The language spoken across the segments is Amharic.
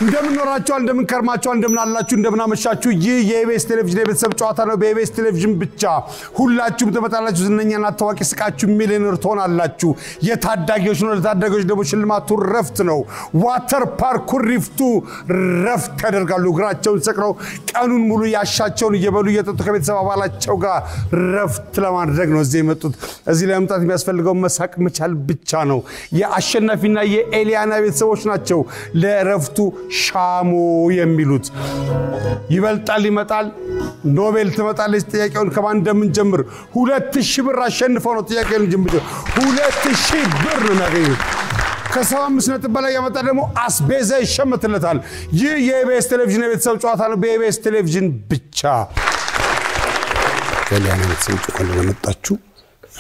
እንደምን ኖራችኋል እንደምን ከርማችኋል እንደምን አላችሁ እንደምን አመሻችሁ ይህ የኢቢኤስ ቴሌቪዥን የቤተሰብ ጨዋታ ነው በኢቢኤስ ቴሌቪዥን ብቻ ሁላችሁም ተመጣጣላችሁ ዝነኛና ታዋቂ ስቃችሁ ሚሊዮነር ትሆናላችሁ የታዳጊዎች ነው ለታዳጊዎች ደግሞ ሽልማቱ ረፍት ነው ዋተር ፓርክ ኩሪፍቱ ረፍት ያደርጋሉ እግራቸውን ሰቅለው ቀኑን ሙሉ ያሻቸውን እየበሉ እየጠጡ ከቤተሰብ አባላቸው ጋር ረፍት ለማድረግ ነው እዚህ የመጡት እዚህ ላይ መምጣት የሚያስፈልገው መሳቅ መቻል ብቻ ነው የአሸናፊና የኤሊያና ቤተሰቦች ናቸው ለረፍቱ ሻሙ የሚሉት ይበልጣል ይመጣል ኖቤል ተመጣለች ጥያቄውን ከማን እንደምንጀምር 2000 ብር አሸንፈው ነው ጥያቄውን ጀምሩ 2000 ብር ነው ያገኙት ከ75 ነጥብ በላይ ያመጣ ደግሞ አስቤዛ ይሸመትለታል ይህ የኢቢኤስ ቴሌቪዥን የቤተሰብ ጨዋታ ነው በኢቢኤስ ቴሌቪዥን ብቻ ከሊያና ቤተሰብ ጨዋታ ለመጣችሁ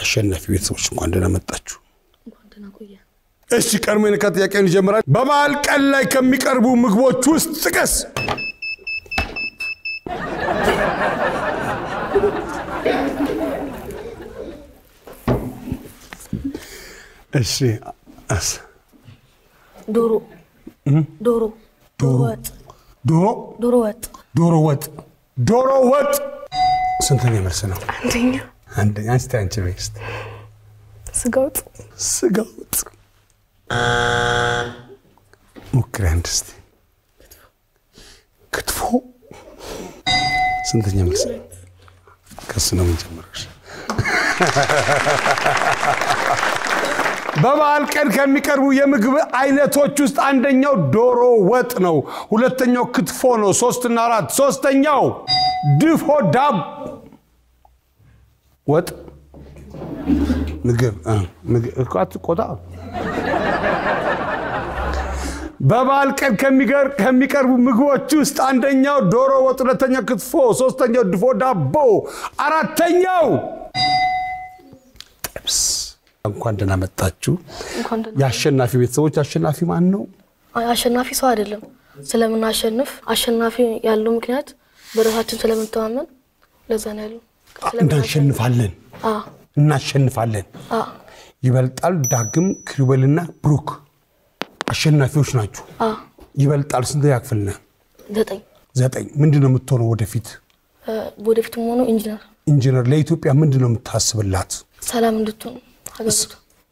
አሸናፊ ቤተሰቦች እንኳን ደህና መጣችሁ እንኳን ደህና ቆያ እሺ ቀርሜን ከጥያቄውን ይጀምራል በበዓል ቀን ላይ ከሚቀርቡ ምግቦች ውስጥ ጥቀስ እሺ ዶሮ ወጥ ስንተኛ መልስ ነው አንደኛ አንቺ ቤስት ስጋውጥ ሙክራንድስቲ ክትፎ ስንተኛ መልስ ከስነው እንጀምራሽ በበዓል ቀን ከሚቀርቡ የምግብ አይነቶች ውስጥ አንደኛው ዶሮ ወጥ ነው ሁለተኛው ክትፎ ነው 3 እና 4 ሶስተኛው ድፎ ዳቦ ወጥ ምግብ ቆጣ በበዓል ቀን ከሚቀርቡ ምግቦች ውስጥ አንደኛው ዶሮ ወጥ ሁለተኛው ክትፎ ሶስተኛው ድፎ ዳቦ አራተኛው ጥብስ እንኳን ደህና መጣችሁ ያሸናፊ ቤተሰቦች አሸናፊ ማን ነው አሸናፊ ሰው አይደለም ስለምናሸንፍ አሸናፊ ያለው ምክንያት በራሳችን ስለምንተማመን ለዛ ነው ያለው እናሸንፋለን ይበልጣል ዳግም ክሪበልና ብሩክ አሸናፊዎች ናችሁ ይበልጣል ስንት ያክፍልና 9 ምንድነው የምትሆነው ወደፊት ሆኖ ኢንጂነር ለኢትዮጵያ ምንድነው የምታስብላት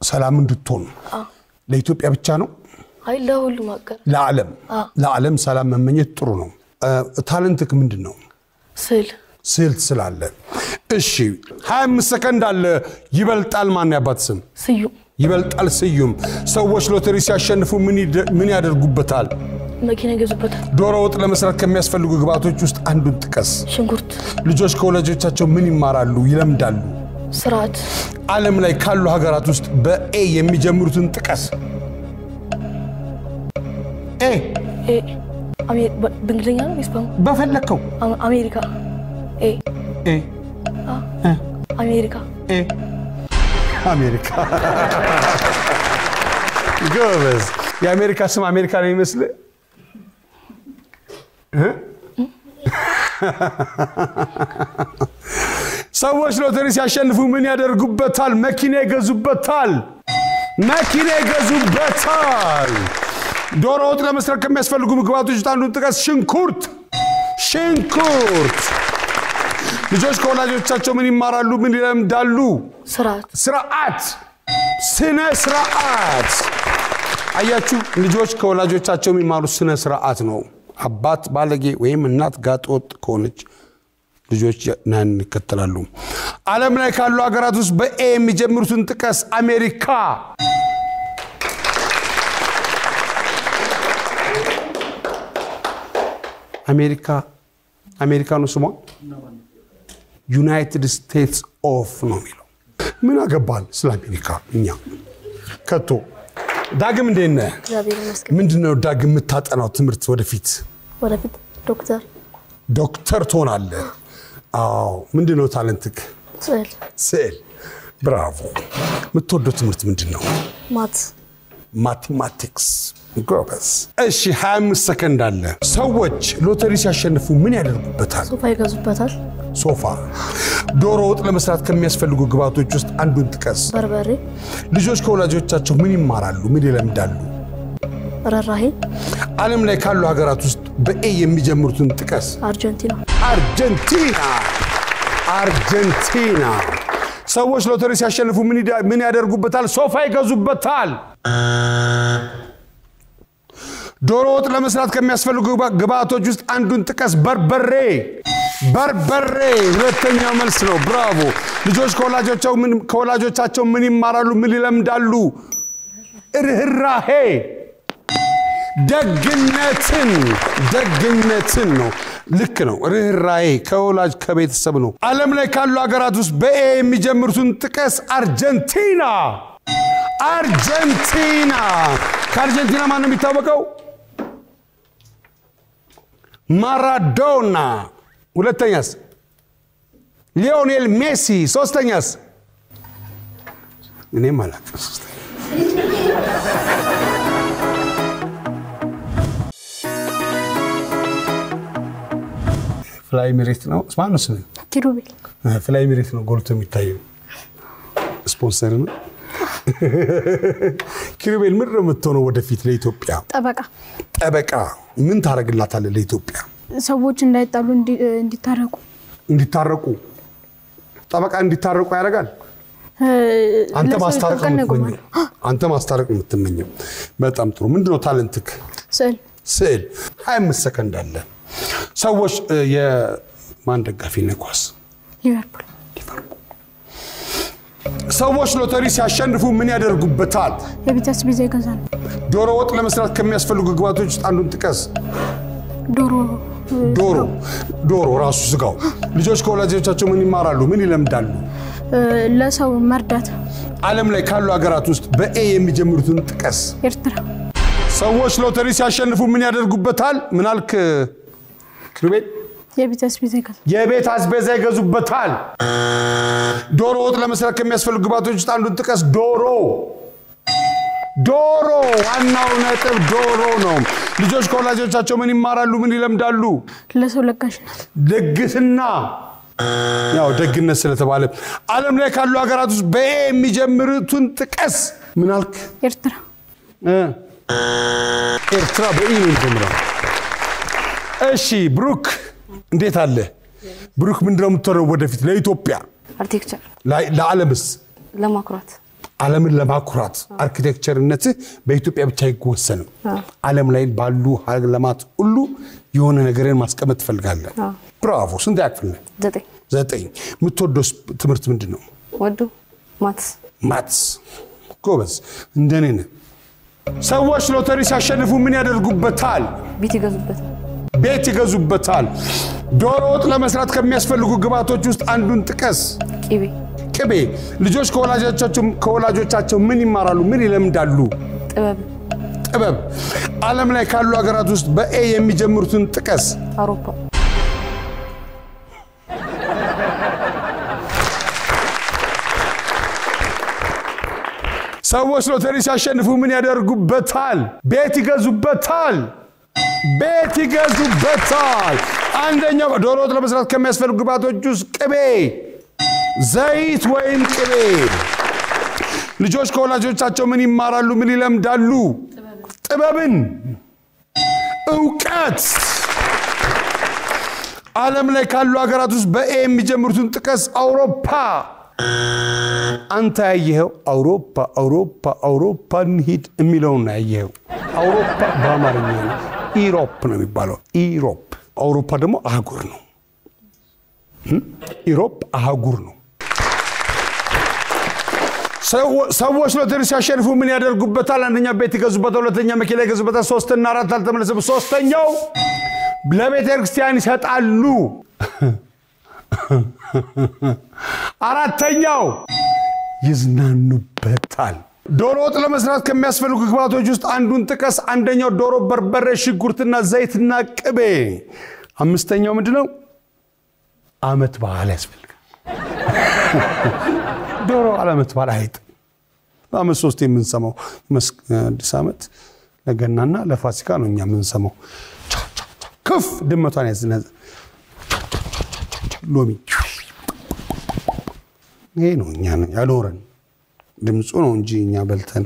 ሰላም እንድትሆን ለኢትዮጵያ ብቻ ነው አይ ለሁሉም አገር ለዓለም ሰላም መመኘት ጥሩ ነው ታለንትክ ምንድነው ስዕል ስላለ እሺ 25 ሰከንድ አለ ይበልጣል ማን ያባት ስም ይበልጣል ስዩም ሰዎች ሎተሪ ሲያሸንፉ ምን ያደርጉበታል መኪና ይገዙበታል ዶሮ ወጥ ለመስራት ከሚያስፈልጉ ግብአቶች ውስጥ አንዱን ጥቀስ ሽንኩርት ልጆች ከወላጆቻቸው ምን ይማራሉ ይለምዳሉ ስርዓት ዓለም ላይ ካሉ ሀገራት ውስጥ በኤ የሚጀምሩትን ጥቀስ ኤ በእንግሊዝኛ ነው ይስፋው በፈለከው አሜሪካ አሜሪካ ጎበዝ የአሜሪካ ስም አሜሪካ ነው ይመስል ሰዎች ሎተሪ ሲያሸንፉ ምን ያደርጉበታል መኪና ይገዙበታል ዶሮ ወጥ ለመስራት ከሚያስፈልጉ ምግቦች ውስጥ አንዱን ጥቀስ ሽንኩርት ልጆች ከወላጆቻቸው ምን ይማራሉ ምን ይለምዳሉ ስነ ስርዓት አያችሁ ልጆች ከወላጆቻቸው የሚማሩ ስነ ስርዓት ነው አባት ባለጌ ወይም እናት ጋጦጥ ከሆነች ልጆች ናን ይከተላሉ ዓለም ላይ ካሉ ሀገራት ውስጥ በኤ የሚጀምሩትን ጥቀስ አሜሪካ ነው ስሟ ዩናይትድ ስቴትስ ኦፍ ነው የሚለው ምን አገባል ስለ አሜሪካ እኛ ከቶ ዳግም እንደነ ምንድነው ዳግም የምታጠናው ትምህርት ወደፊት ዶክተር ትሆናለህ አዎ ምንድነው ታለንትክ ስዕል ብራቮ የምትወደው ትምህርት ምንድነው ማቴማቲክስ ጎበዝ እሺ 25 ሰከንድ አለ ሰዎች ሎተሪ ሲያሸንፉ ምን ያደርጉበታል ሶፋ ይገዙበታል ሶፋ ዶሮ ወጥ ለመስራት ከሚያስፈልጉ ግብአቶች ውስጥ አንዱን ጥቀስ በርበሬ ልጆች ከወላጆቻቸው ምን ይማራሉ ምን ይለምዳሉ ራራሄ ዓለም ላይ ካሉ ሀገራት ውስጥ በኤ የሚጀምሩትን ጥቀስ አርጀንቲና ሰዎች ሎተሪ ሲያሸንፉ ምን ያደርጉበታል ሶፋ ይገዙበታል ዶሮ ወጥ ለመስራት ከሚያስፈልጉ ግብአቶች ውስጥ አንዱን ጥቀስ በርበሬ ሁለተኛው መልስ ነው ብራቮ ልጆች ከወላጆቻቸው ምን ይማራሉ ምን ይለምዳሉ ርህራሄ ደግነትን ነው ልክ ነው ርህራሄ ከወላጅ ከቤተሰብ ነው ዓለም ላይ ካሉ ሀገራት ውስጥ በኤ የሚጀምሩትን ጥቀስ አርጀንቲና ከአርጀንቲና ማን ነው የሚታወቀው ማራዶና ሁለተኛስ ሊዮኔል ሜሲ ሶስተኛስ እኔ ማለት ፍላይ ሚሬት ነው ስማንስ ነው ኪሩቤል ፍላይ ሚሬት ነው ጎልቶ የሚታየው ስፖንሰር ነው ኪሩቤል ምን ነው ወደፊት ለኢትዮጵያ ጠበቃ ምን ታረግላታለ ለኢትዮጵያ ሰዎች እንዳይጣሉ እንዲታረቁ ጠበቃ እንዲታረቁ ያደርጋል አንተ ማስታረቅ የምትመኘው በጣም ጥሩ ምንድነው ታለንትክ ስዕል 25 ሰከንድ አለ ሰዎች የማን ደጋፊ ነው ኳስ ሊቨርፑል ሰዎች ሎተሪ ሲያሸንፉ ምን ያደርጉበታል የቤት አስቤዛ ይገዛሉ ዶሮ ወጥ ለመስራት ከሚያስፈልጉ ግብአቶች ውስጥ አንዱን ጥቀስ ዶሮ ራሱ ስጋው ልጆች ከወላጆቻቸው ምን ይማራሉ ምን ይለምዳሉ ለሰው መርዳት ዓለም ላይ ካሉ ሀገራት ውስጥ በኤ የሚጀምሩትን ጥቀስ ኤርትራ ሰዎች ሎተሪ ሲያሸንፉ ምን ያደርጉበታል ምን አልክ ክሩቤል የቤት አስቤዛ ይገዙበታል ዶሮ ወጥ ለመስራት ከሚያስፈልጉ ግብአቶች ውስጥ አንዱን ጥቀስ ዶሮ ዋናው ነጥብ ዶሮ ነው ልጆች ከወላጆቻቸው ምን ይማራሉ ምን ይለምዳሉ ለሰው ደግስና ያው ደግነት ስለተባለ ዓለም ላይ ካሉ ሀገራት ውስጥ በኤ የሚጀምሩትን ጥቀስ ምን አልክ ኤርትራ በኤ የሚጀምረው እሺ ብሩክ እንዴት አለ ብሩክ ምንድነው የምትወረው ወደፊት ለኢትዮጵያ አርኪቴክቸር ለዓለምስ ዓለምን ለማኩራት አርኪቴክቸርነት በኢትዮጵያ ብቻ አይወሰንም ዓለም ላይ ባሉ ዓለማት ሁሉ የሆነ ነገርን ማስቀመጥ ፈልጋለህ ብራቮ ስንት ያክፍል ነው 9 የምትወደው ትምህርት ምንድነው ማትስ ጎበዝ እንደኔ ነህ ሰዎች ሎተሪ ሲያሸንፉ ምን ያደርጉበታል ቤት ይገዙበታል ዶሮ ወጥ ለመስራት ከሚያስፈልጉ ግብአቶች ውስጥ አንዱን ጥቀስ ቅቤ ልጆች ከወላጆቻቸው ምን ይማራሉ ምን ይለምዳሉ ጥበብ ዓለም ላይ ካሉ ሀገራት ውስጥ በኤ የሚጀምሩትን ጥቀስ አውሮፓ ሰዎች ሎተሪ ሲያሸንፉ ምን ያደርጉበታል ቤት ይገዙበታል አንደኛው ዶሮ ወጥ ለመስራት ከሚያስፈልጉ ግብአቶች ውስጥ ቅቤ ዘይት ወይም ቅቤ ልጆች ከወላጆቻቸው ምን ይማራሉ ምን ይለምዳሉ ጥበብን ዕውቀት ዓለም ላይ ካሉ ሀገራት ውስጥ በኤ የሚጀምሩትን ጥቀስ አውሮፓ አንተ ያየኸው አውሮፓ እንሂድ የሚለውን ያየኸው አውሮፓ በአማርኛ ኢሮፕ ነው የሚባለው ኢሮፕ አውሮፓ ደግሞ አህጉር ነው ኢሮፕ አህጉር ነው ሰዎች ሎተሪ ሲያሸንፉ ምን ያደርጉበታል አንደኛ ቤት ይገዙበታል ሁለተኛ መኪና ይገዙበታል ሶስተኛ አራት አልተመለሰም ሶስተኛው ለቤተ ክርስቲያን ይሰጣሉ አራተኛው ይዝናኑበታል ዶሮ ወጥ ለመስራት ከሚያስፈልጉ ግብአቶች ውስጥ አንዱን ጥቀስ አንደኛው ዶሮ በርበሬ ሽንኩርትና ዘይትና ቅቤ አምስተኛው ምንድነው አመት በዓል ያስፈልጋል ዶሮ አመት በዓል አይጥ አመት ሶስት የምንሰማው አዲስ አመት ለገናና ለፋሲካ ነው እኛ የምንሰማው ክፍ ድመቷን ያዝነዘ ሎሚ ይሄ ነው እኛ ያሎረን ድምጹ ነው እንጂ እኛ በልተን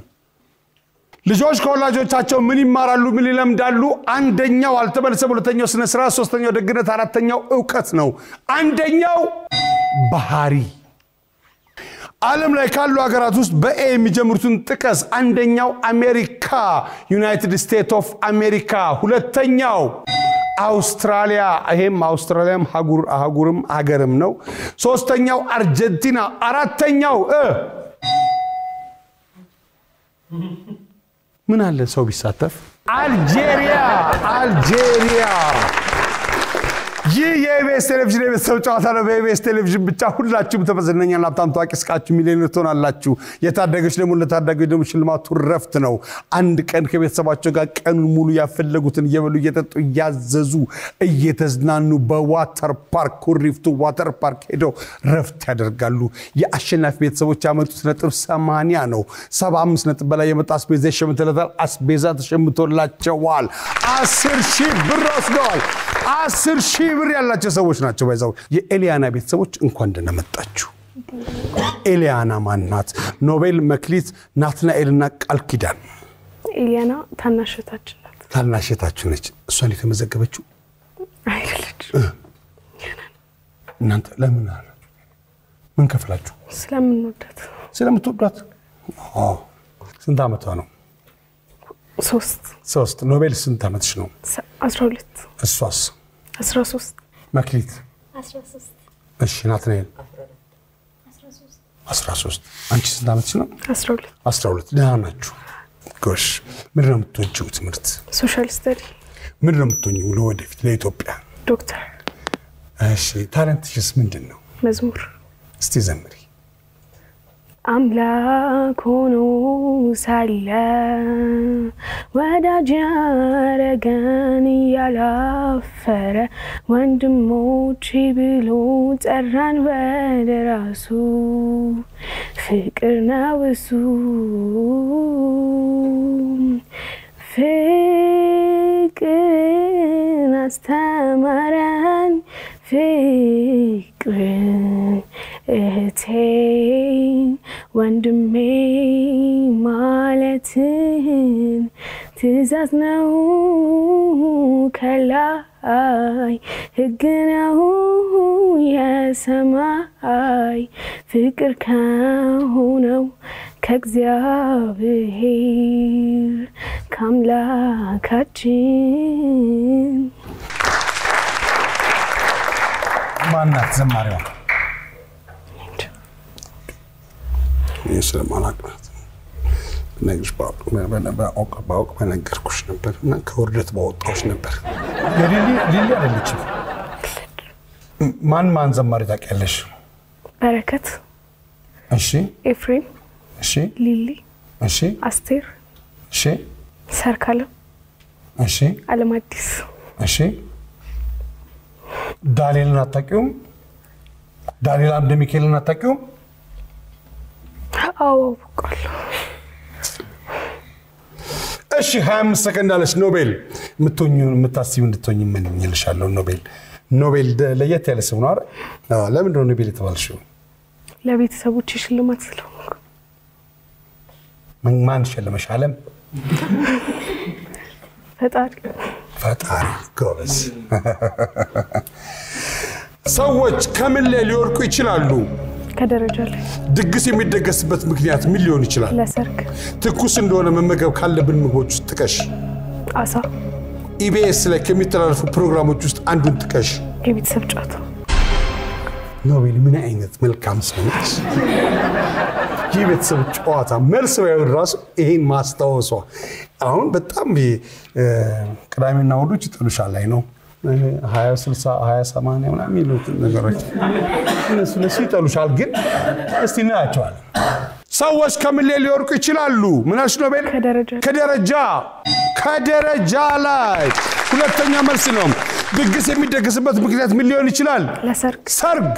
ልጆች ከወላጆቻቸው ምን ይማራሉ ምን ይለምዳሉ አንደኛው አልተመለሰም ሁለተኛው ስነ ስርዓት ሶስተኛው ደግነት አራተኛው ዕውቀት ነው አንደኛው ባህሪ ዓለም ላይ ካሉ ሀገራት ውስጥ በኤ የሚጀምሩትን ጥቀስ አንደኛው አሜሪካ ዩናይትድ ስቴትስ ኦፍ አሜሪካ ሁለተኛው አውስትራሊያ ይሄም አውስትራሊያም ሀገርም ሀገርም ነው ሶስተኛው አርጀንቲና አራተኛው ምን አለ ሰው ቢሳተፍ አልጄሪያ የኢቢኤስ ቴሌቪዥን የቤተሰብ ጨዋታ ነው በኢቢኤስ ቴሌቪዥን ብቻ ሁላችሁም ተመዝነኛና ሀብታም ታዋቂ ስቃችሁ ሚሊዮነር ትሆናላችሁ የታደገች ደግሞ ለታዳጊዎች ደግሞ ሽልማቱ ረፍት ነው አንድ ቀን ከቤተሰባቸው ጋር ቀኑን ሙሉ ያፈለጉትን እየበሉ እየጠጡ ያዘዙ እየተዝናኑ በዋተር ፓርክ ኩሪፍቱ ዋተር ፓርክ ሄደው ረፍት ያደርጋሉ የአሸናፊ ቤተሰቦች ያመጡት ነጥብ 80 ነው 75 ነጥብ በላይ የመጣ አስቤዛ ሸምተለታል አስቤዛ ተሸምቶላቸዋል 10,000 ብር ወስደዋል 10,000 ብር ያላቸው ሰዎች ናቸው ባይዛው የኤሊያና ቤተሰቦች እንኳን እንደመጣችሁ ኤሊያና ማናት ኖቤል መክሊት ናትናኤልና ቃል ኪዳን ኤሊያና ታናሽታችን ነች እሷን የተመዘገበችው አይልልጅ እናንተ ለምን አላችሁ ምን ከፈላችሁ ስለምትወዳት ስንት አመቷ ነው 3 ኖቤል ስንት አመትሽ ነው 12 እሷስ 13 መክሊት 13 እሺ ናትናኤል 13 አንቺ ስንት አመትሽ ነው 12 ደህና ናችሁ ጎሽ ምንድን ነው የምትወጂው ትምህርት ሶሻል ስተዲ ምንድን ነው የምትሆኚው ለወደፊት ለኢትዮጵያ ዶክተር እሺ ታለንትሽስ ምንድን ነው መዝሙር እስቲ ዘምሪ አምላክ ሆኖ ሳለ ወዳጅ ያረገን ያላፈረ ወንድሞቼ ብሎ ጠራን ወደ ራሱ ፍቅር ነው እሱ ፍቅርን አስተማረን ፍቅርን እህቴ ወንድሜ ማለትን ትእዛዝ ነው ከላይ ሕግ ነው የሰማይ ፍቅር ከሆነው ከእግዚአብሔር ከአምላካችን ማናት ዘማሪዋ የሰማናት ነግሽ ባውቅ በነገርኩሽ ነበርና ከወርደት ባወጣሽ ነበር ሊሊ አይደለችም ማን ዘማሪ ታውቂያለሽ በረከት እሺ ኤፍሬም እሺ ሊሊ እሺ አስቴር እሺ ሰርካለም እሺ አለማዲስ እሺ ዳንኤልን አታውቂውም ዳንኤል እንደሚካኤልን አታውቂውም አዎ በቃ እሺ 25 ሰከንድ አለሽ ኖቤል የምታስቢው እንድትሆኚ ምን ይልሻለሁ ኖቤል ለየት ያለ ሰው ነው አይደል ለምን ነው ኖቤል የተባልሽው ለቤተሰቦች ሽልማት ስለሆነ ማን ሸለመሽ ዓለም ፈጣሪ ጎበዝ ሰዎች ከምን ላይ ሊወርቁ ይችላሉ ከደረጃ ላይ ድግስ የሚደገስበት ምክንያት ምን ሊሆን ይችላል ለሰርግ ትኩስ እንደሆነ መመገብ ካለብን ምግቦች ውስጥ ጥቀሽ አሳ ኢቢኤስ ላይ ከሚተላለፉ ፕሮግራሞች ውስጥ አንዱን ጥቀሽ የቤተሰብ ጨዋታ ኖቤል ምን አይነት መልካም ሰው ነች የቤተሰብ ጨዋታ መልስ ያው ራሱ ይሄን ማስታወሷ አሁን በጣም ቅዳሜና እሑዶች ጥሉሻል ላይ ነው 20 60 20 80 ምናምን የሚሉት ነገሮች እነሱ ይጠሉሻል ግን እስቲ እናያቸዋል ሰዎች ከምን ላይ ሊወርቁ ይችላሉ ምን አልሽ ኖቤል ከደረጃ ላይ ሁለተኛ መልስ ነው ድግስ የሚደገስበት ምክንያት ምን ሊሆን ይችላል ሰርግ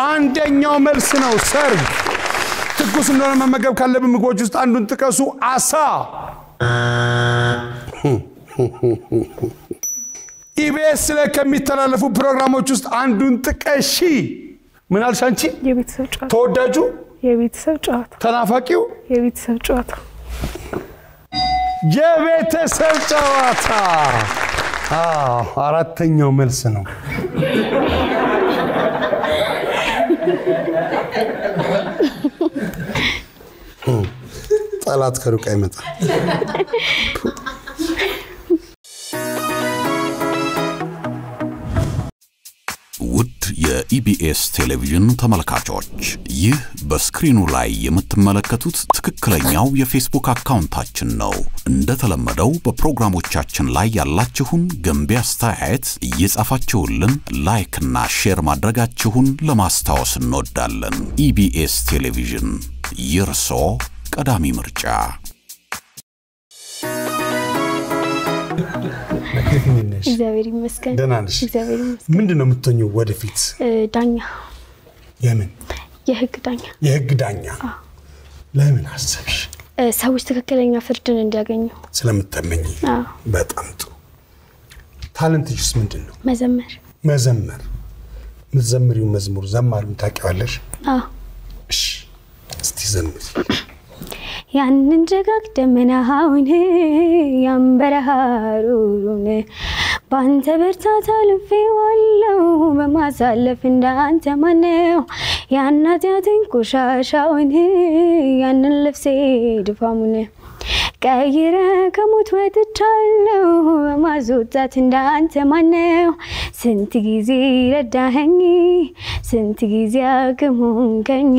አንደኛው መልስ ነው ሰርግ ትኩስ እንደሆነ መመገብ ካለብን ምግቦች ውስጥ አንዱን ጥቀሱ አሳ ኢቢኤስ ላይ ከሚተላለፉ ፕሮግራሞች ውስጥ አንዱን ጥቀሺ ምን አልሽ አንቺ የቤተሰብ ጨዋታ ተወዳጁ የቤተሰብ ጨዋታ ተናፋቂው የቤተሰብ ጨዋታ የቤተሰብ ጨዋታ አራተኛው መልስ ነው ጠላት ከሩቅ አይመጣ ውድ የኢቢኤስ ቴሌቪዥን ተመልካቾች ይህ በስክሪኑ ላይ የምትመለከቱት ትክክለኛው የፌስቡክ አካውንታችን ነው እንደተለመደው በፕሮግራሞቻችን ላይ ያላችሁን ገንቢ አስተያየት እየጻፋችሁልን ላይክ እና ሼር ማድረጋችሁን ለማስታወስ እንወዳለን ኢቢኤስ ቴሌቪዥን የርሶ ቀዳሚ ምርጫ እግዚአብሔር ይመስገን ደህና ነሽ እግዚአብሔር ይመስገን ምንድነው የምትሆኚው ወደፊት ዳኛ የምን የህግ ዳኛ ለምን አሰብሽ ሰዎች ትክክለኛ ፍርድን እንዲያገኙ ስለምትመኝ በጣም ጥሩ ታለንትሽ ምንድነው መዘመር ምትዘምሪው መዝሙር ዘማሪውን ታውቂዋለሽ እሺ እስቲ ዘምሪ ያንን ጀጋግ ደመናውን ያንበረሃሩን ባንተ በርታታ ልፌዋለው በማሳለፍ እንዳንተ ማነው ያናቲያትን ቆሻሻውን ያንን ልብሴ ድፋሙን ቀይረ ከሞት ወጥቻለሁ በማዞታት እንዳንተ ማነው ስንት ጊዜ ረዳኸኝ ስንት ጊዜ አቅሞንከኝ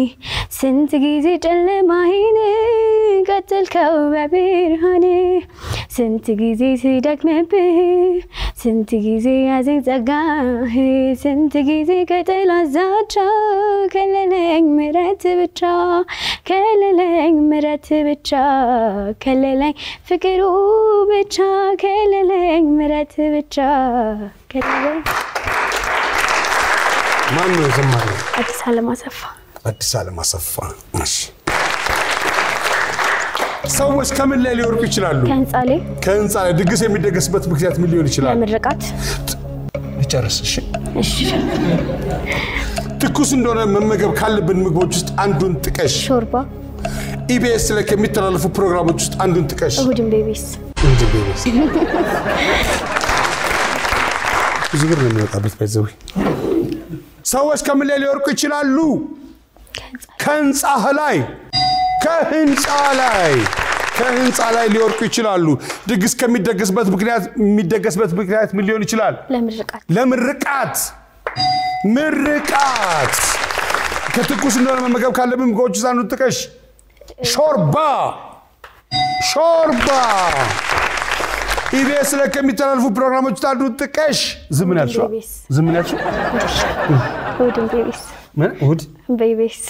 ስንት ጊዜ ጨለማዬን ቀጠልከው በብርሃኔ ስንት ጊዜ ስደክምብህ ስንት ጊዜ ያዘኝ ጸጋህ ስንት ጊዜ ከጠላት ዛቻ ከለለኝ ምሕረት ብቻ ከለለኝ ምሕረት ብቻ ከለለኝ ፍቅሩ ብቻ ከለለኝ ምሕረት ብቻ ከለለኝ ማን ነው ዘማሪ አዲስ ዓለም አሰፋ እሺ ሰዎች ከምን ላይ ሊወርቁ ይችላሉ ከህንጻ ላይ ድግስ የሚደገስበት ምክንያት ምን ሊሆን ይችላል ለምርቃት ይጨርስ እሺ ትኩስ እንደሆነ መመገብ ካለብን ምግቦች ውስጥ አንዱን ጥቀሽ ሾርባ ኢቢኤስ ላይ ከሚተላለፉ ፕሮግራሞች ውስጥ አንዱን ጥቀሽ እሁድን ቤቢስ ዝግር ነው የሚወጣበት ባይዘው ሰዎች ከምን ላይ ሊወርቁ ይችላሉ ከህንጻ ላይ ሊወርቁ ይችላሉ ድግስ ከሚደገስበት ምክንያት ምን ሊሆን ይችላል ለምርቃት ከትኩስ እንደሆነ መመገብ ካለብን ምግቦች ውስጥ አንዱን ጥቀሽ ሾርባ ኢቢኤስ ላይ ከሚተላለፉ ፕሮግራሞች ውስጥ አንዱን ጥቀሽ ዝም ያልሽው እሁድን ቤቢስ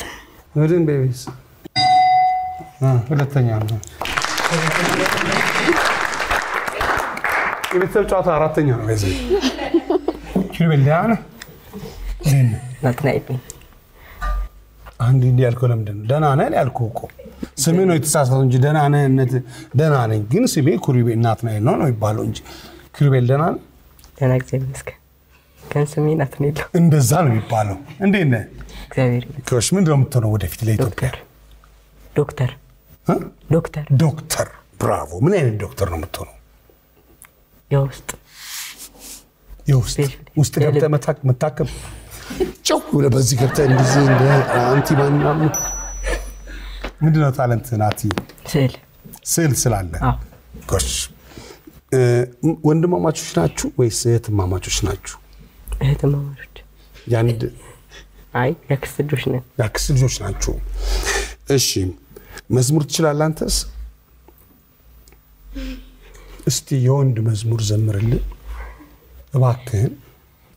እሁድን ቤቢስ ሁለተኛ ነው የቤተሰብ ጨዋታ አራተኛ ነው በዚህ ኪሩቤልዳና ናትናኤል አንድ እንዲያልከው ለምንድነው ደህና ነህ ያልከው እኮ ስሜ ነው የተሳሳተው እንጂ ደህና ነኝ ግን ስሜ ኪሩቤል ናትናኤል ነው ይባለው እንጂ ኪሩቤል ደህና ነህ ደህና እግዚአብሔር ይመስገን ግን ስሜ ናትናኤል እንደዛ ነው የሚባለው እንዴት ነህ እግዚአብሔር ከሽ ምንድነው የምትሆነው ወደፊት ለኢትዮጵያ ዶክተር ብራቮ ምን አይነት ዶክተር ነው የምትሆነው የውስጥ ገብተህ መታከም ጨው በዚህ ገብተህ እንደዚህ እንደ አንቲባናም ምንድነው ታለንት ናቲ ስዕል ስላለ ጎሽ ወንድማማቾች ናችሁ ወይስ እህትማማቾች ናችሁ እህትማማቾች ያንድ ያክስት ልጆች ናችሁ እሺ መዝሙር ትችላለህ አንተስ እስቲ የወንድ መዝሙር ዘምርልን እባክህን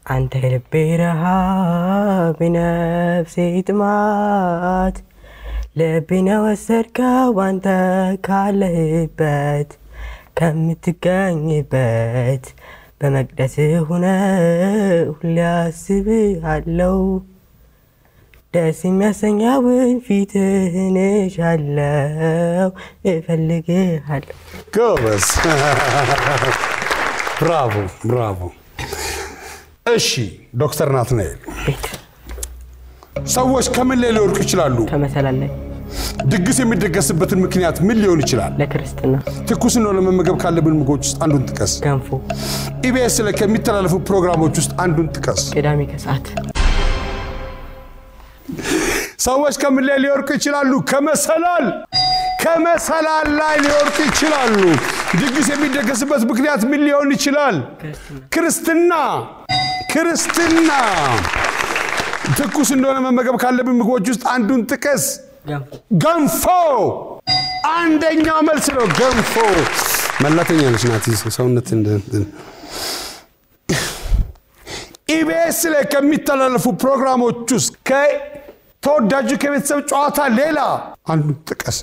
አንተ ልቤ ረሃብ ነፍሴ ጥማት ልቤን ወሰድከው አንተ ካለህበት ከምትገኝበት በመቅደስ ሆነ ሁሌ አስብሃለሁ ደስ የሚያሰኛውን ፊትህን እሻለሁ እፈልግሃለሁ ጎበዝ ብራቮ እሺ ዶክተር ናትናኤል ሰዎች ከምን ላይ ሊወርቁ ይችላሉ ድግስ የሚደገስበትን ምክንያት ምን ሊሆን ይችላል? ለክርስትና ትኩስ ነው ለመመገብ ካለብን ምግቦች ውስጥ አንዱን ጥቀስ። ገንፎ ኢቢኤስ ላይ ከሚተላለፉ ፕሮግራሞች ውስጥ አንዱን ጥቀስ። ቅዳሜ ከሰዓት ሰዎች ከምን ላይ ሊወርቁ ይችላሉ? ከመሰላል ላይ ሊወርቁ ይችላሉ። ድግስ የሚደገስበት ምክንያት ምን ሊሆን ይችላል? ክርስትና ትኩስ እንደሆነ መመገብ ካለብን ምግቦች ውስጥ አንዱን ጥቀስ። ገንፎ አንደኛው መልስ ነው። ገንፎ መላተኛ ነች ናት ሰውነት ኢቢኤስ ላይ ከሚተላለፉ ፕሮግራሞች ውስጥ ከተወዳጁ ከቤተሰብ ጨዋታ ሌላ አንዱን ጥቀስ።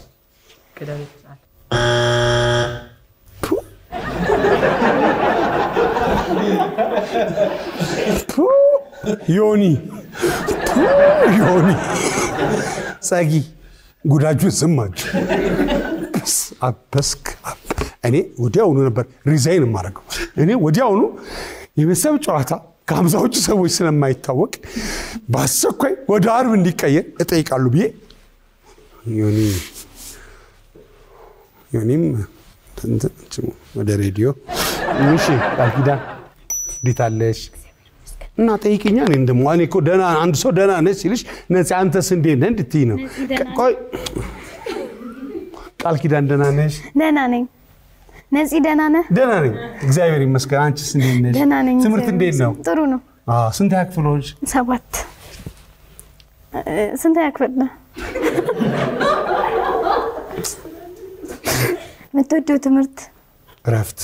ቅዳሜ ከሰዓት ዮኒ ጸጊ ጉዳጁን ስማችሁ አበስክ እኔ ወዲያውኑ ነበር ሪዛይን ማድረገው። እኔ ወዲያውኑ የቤተሰብ ጨዋታ ከ50ዎቹ ሰዎች ስለማይታወቅ ባሰኳይ ወደ አርብ እንዲቀየር እጠይቃለሁ ብዬ ዮኒም ወደ ሬዲዮ እሺ ቃልኪዳን እንዴት አለሽ እና ጠይቂኛ እኔ እንደማ እኔ እኮ ደና አንድ ሰው ደና ነሽ ሲልሽ ነፃ አንተስ እንዴት ነህ እንድትይ ነው። ቆይ ቃልኪዳን ደና ነሽ? ደና ነኝ። ነፂ ደና ነህ? ደና ነኝ እግዚአብሔር ይመስገን። አንቺስ እንዴት ነሽ? ደና ነኝ። ትምህርት እንዴት ነው? ጥሩ ነው። ስንት ያክፍሎች? 7 ስንት ያክፍል ነው? ምትወደው ትምህርት? ረፍት።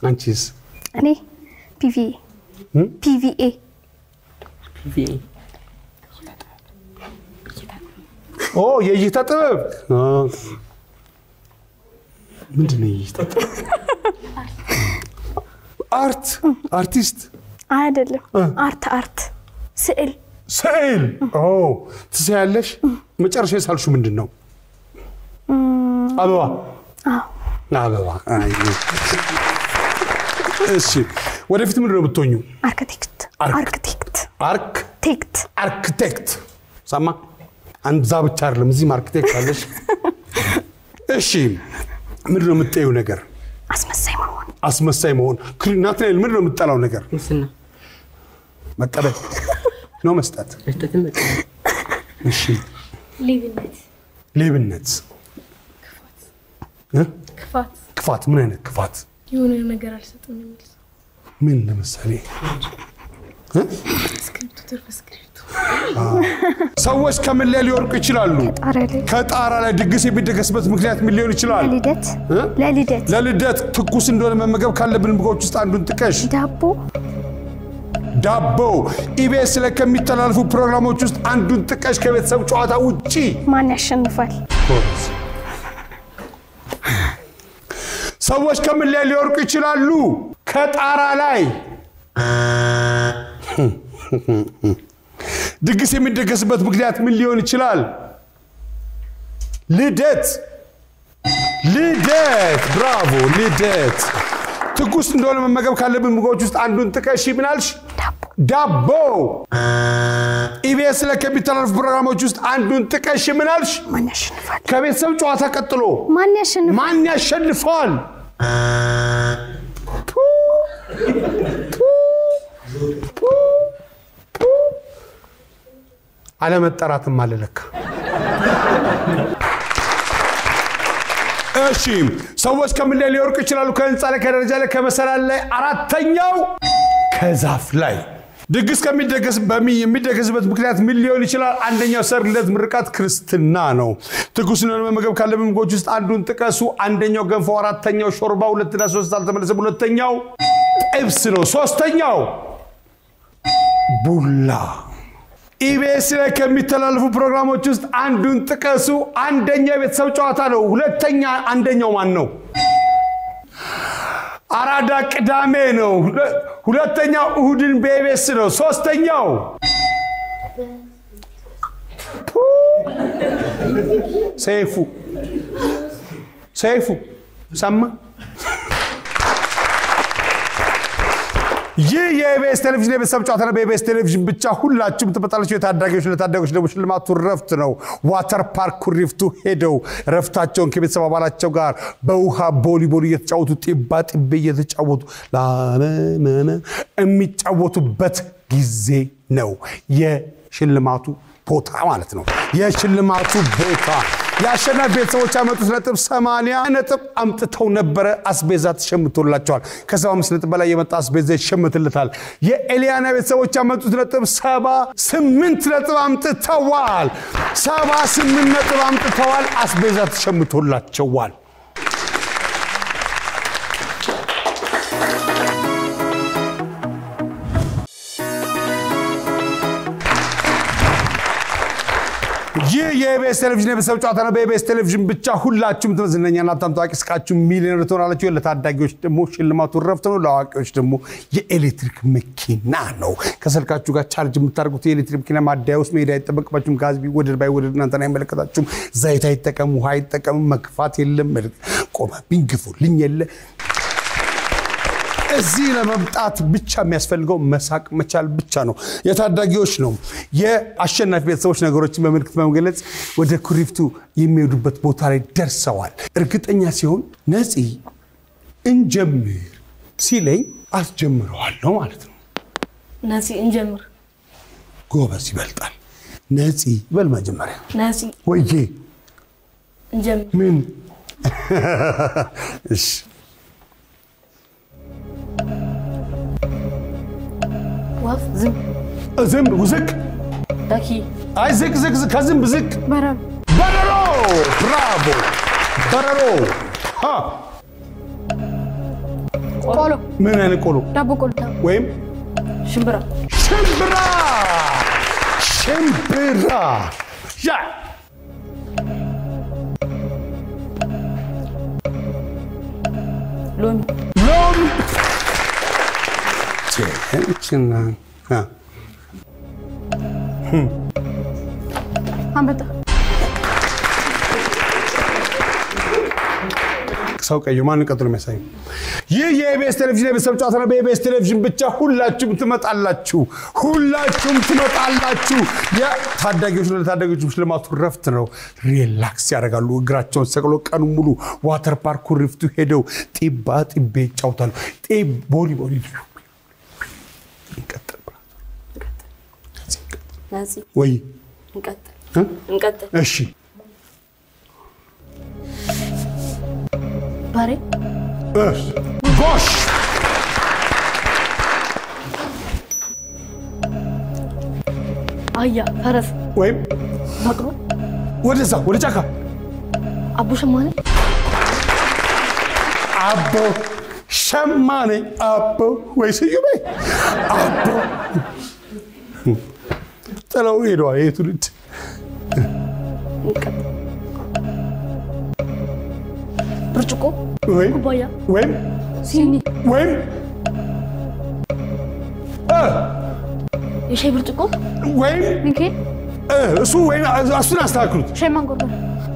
አንቺስ? እኔ ፒቪኤ የእይታ ጥበብ ምንድን ነው? የእይታ አርቲስት አይደለም። አርት ስዕል ትስያለሽ? መጨረሻ የሳልሽው ምንድን ነው? አበባ። እሺ ወደፊት ምንድን ነው የምትሆኚው? አርክቴክት ሰማ አንድ ዛ ብቻ አይደለም እዚህም አርክቴክት አለሽ። እሺ ምንድን ነው የምትጠይው ነገር? አስመሳይ መሆን። ናትናኤል ምንድን ነው የምትጠላው ነገር? ሙስና መቀበል ነው መስጠት? እሺ ሌብነት ክፋት ምን አይነት ክፋት? የሆነ ነገር አልሰጥም የሚል ሰው ምን ለምሳሌ ሰዎች ከምን ላይ ሊወርቁ ይችላሉ? ከጣራ ላይ ድግስ የሚደገስበት ምክንያት ምን ሊሆን ይችላል? ለልደት ትኩስ እንደሆነ መመገብ ካለብን ምግቦች ውስጥ አንዱን ጥቀሽ። ዳቦ ኢቢኤስ ላይ ከሚተላለፉ ፕሮግራሞች ውስጥ አንዱን ጥቀሽ ከቤተሰብ ጨዋታ ውጪ። ማን ያሸንፋል? ሰዎች ከምን ላይ ሊወርቁ ይችላሉ? ከጣራ ላይ ድግስ የሚደገስበት ምክንያት ምን ሊሆን ይችላል? ልደት ብራቮ ልደት ትኩስ እንደሆነ መመገብ ካለብን ምግቦች ውስጥ አንዱን ጥቀሽ። ምን አልሽ? ዳቦ ኢቢኤስ ላይ ከሚተላለፉ ፕሮግራሞች ውስጥ አንዱን ጥቀሽ። ምን አልሽ? ማን ያሸንፋል? ከቤተሰብ ጨዋታ ቀጥሎ ማን ያሸንፋል? አለመጠራትም አለለካ። እሺ ሰዎች ከምን ላይ ሊወርቁ ይችላሉ? ከህንፃ ላይ፣ ከደረጃ ላይ፣ ከመሰላል ላይ። አራተኛው ከዛፍ ላይ። ድግስ የሚደገስበት ምክንያት ምን ሊሆን ይችላል? አንደኛው ሰርግ፣ ልደት፣ ምርቃት፣ ክርስትና ነው። ትኩስ እንደሆነ መመገብ ካለብን ምግቦች ውስጥ አንዱን ጥቀሱ። አንደኛው ገንፎ፣ አራተኛው ሾርባ፣ ሁለትና ሶስት አልተመለሰም። ሁለተኛው ጥብስ ነው። ሶስተኛው ቡላ። ኢቢኤስ ላይ ከሚተላለፉ ፕሮግራሞች ውስጥ አንዱን ጥቀሱ። አንደኛው የቤተሰብ ጨዋታ ነው። አንደኛው ማን ነው? አራዳ ቅዳሜ ነው። ሁለተኛው እሁድን በኢቢኤስ ነው። ሶስተኛው ሰይፉ ሰማ ይህ የኢቢኤስ ቴሌቪዥን የቤተሰብ ጨዋታ ነው። በኢቢኤስ ቴሌቪዥን ብቻ ሁላችሁም ትመጣላችሁ። ለታዳጊዎች ደግሞ ሽልማቱ ረፍት ነው። ዋተር ፓርክ ኩሪፍቱ ሄደው ረፍታቸውን ከቤተሰብ አባላቸው ጋር በውሃ ቦሊቦል እየተጫወቱ ጢባ ጢቤ እየተጫወቱ ላነነ የሚጫወቱበት ጊዜ ነው። የሽልማቱ ቦታ ማለት ነው። የሽልማቱ ቦታ ያሸናፊ ቤተሰቦች ያመጡት ነጥብ 80 ነጥብ አምጥተው ነበር። አስቤዛ ተሸምቶላቸዋል። ከ75 ነጥብ በላይ የመጣ አስቤዛ ይሸምትልታል። የኤሊያና ቤተሰቦች ያመጡት ነጥብ 78 ነጥብ አምጥተዋል። 78 ነጥብ አምጥተዋል። አስቤዛ ተሸምቶላቸዋል። ይህ የኢቢኤስ ቴሌቪዥን የቤተሰብ ጨዋታ ነው። በኢቢኤስ ቴሌቪዥን ብቻ ሁላችሁም ትመዝናኛና ታምጣቂ ስቃችሁ ሚሊዮነር ትሆናላችሁ። ለታዳጊዎች ደግሞ ሽልማቱ ረፍት ነው። ለአዋቂዎች ደግሞ የኤሌክትሪክ መኪና ነው። ከስልካችሁ ጋር ቻርጅ የምታደርጉት የኤሌክትሪክ መኪና ማደያ ውስጥ መሄድ አይጠበቅባችሁም። ጋዝ ቢወደድ ባይወደድ እናንተን አይመለከታችሁም። ዘይት አይጠቀሙ፣ ውሃ አይጠቀሙ፣ መግፋት የለም። ቆመብኝ ግፉልኝ የለ። እዚህ ለመምጣት ብቻ የሚያስፈልገው መሳቅ መቻል ብቻ ነው። የታዳጊዎች ነው። የአሸናፊ ቤተሰቦች ነገሮችን በምልክት በመግለጽ ወደ ኩሪፍቱ የሚሄዱበት ቦታ ላይ ደርሰዋል። እርግጠኛ ሲሆን ነፂ እንጀምር ሲለኝ አስጀምረዋለሁ ማለት ነው። ነፂ እንጀምር። ጎበዝ ይበልጣል። ነፂ በል መጀመሪያ። ነፂ ወይዬ እንጀምር። ምን እሺ ዋፍ ዝም ዝም ውዝቅ ዳኪ አይ ዝቅ ዝቅ ከዝም ብዝቅ በረሮ ብራቮ በረሮ ቆሎ ምን አይነት ቆሎ? ዳቦ ቆሎ ወይም ሽምብራ ያ ሎሚ አንበጣ ሰው ቀዩ ማን ቀጥሎ የሚያሳይ ይህ የኢቢኤስ ቴሌቪዥን የቤተሰብ ጨዋታ ነው። በኢቢኤስ ቴሌቪዥን ብቻ ሁላችሁም ትመጣላችሁ። የታዳጊዎች ሽልማቱ ረፍት ነው። ሪላክስ ያደርጋሉ። እግራቸውን ሰቅሎ ቀኑ ሙሉ ዋተር ፓርክ ኩሪፍቱ ሄደው ጢባ ጢቤ ይጫወታሉ። ቦሊቦል እንቀጥል ነፂ ወይ እንቀጥል። እሺ ባሬ ጎሽ አያ ፈረስ ወይም በቅሎ ወደዛ ወደ ጫካ አቦ ሸማኔ አቦ ወይ ስዩሜ አቦ ጥለው ሄደዋል። የትውልድ ብርጭቆ ኩባያ ወይም ሲኒ ወይም የሻይ ብርጭቆ ወይም ንኬል እሱ ወይም እሱን አስተካክሉት። ሻይ ማንቆርቆር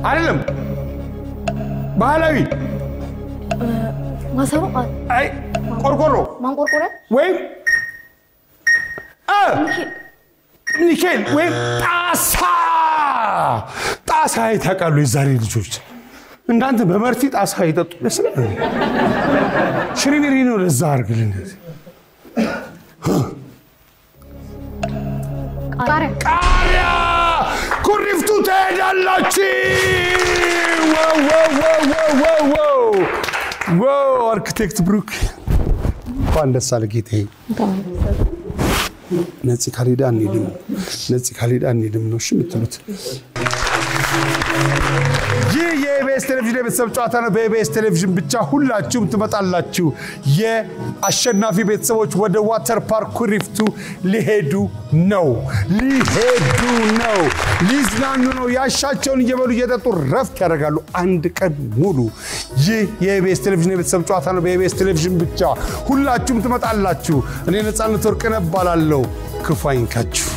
አይደለም ባህላዊ ማሰሮ አይ ቆርቆሮ ማንቆርቆሪያ ወይም ኒኬል ወይም ጣሳ ይታቃሉ። የዛሬ ልጆች እንዳንተ በመርፊ ጣሳ ይጠጡ ለስለ ሽሪሪሪ ነው። ለዛ አርግልን ቃሪያ ኩሪፍቱ ትሄዳላችሁ። ዋው አርክቴክት ብሩክ እንኳን ደስ አለ ጌታዬ። ነፂ ካልሄዳ አንሄድም ነው እሺ የምትሉት። ይህ የኢቢኤስ ቴሌቪዥን የቤተሰብ ጨዋታ ነው። በኢቢኤስ ቴሌቪዥን ብቻ ሁላችሁም ትመጣላችሁ። የአሸናፊ ቤተሰቦች ወደ ዋተር ፓርክ ኩሪፍቱ ሊሄዱ ነው። ሊዝናኑ ነው። ያሻቸውን እየበሉ እየጠጡ ረፍት ያደርጋሉ አንድ ቀን ሙሉ። ይህ የኢቢኤስ ቴሌቪዥን የቤተሰብ ጨዋታ ነው። በኢቢኤስ ቴሌቪዥን ብቻ ሁላችሁም ትመጣላችሁ። እኔ ነፃነት ወርቅነህ እባላለሁ። ክፉ አይንካችሁ።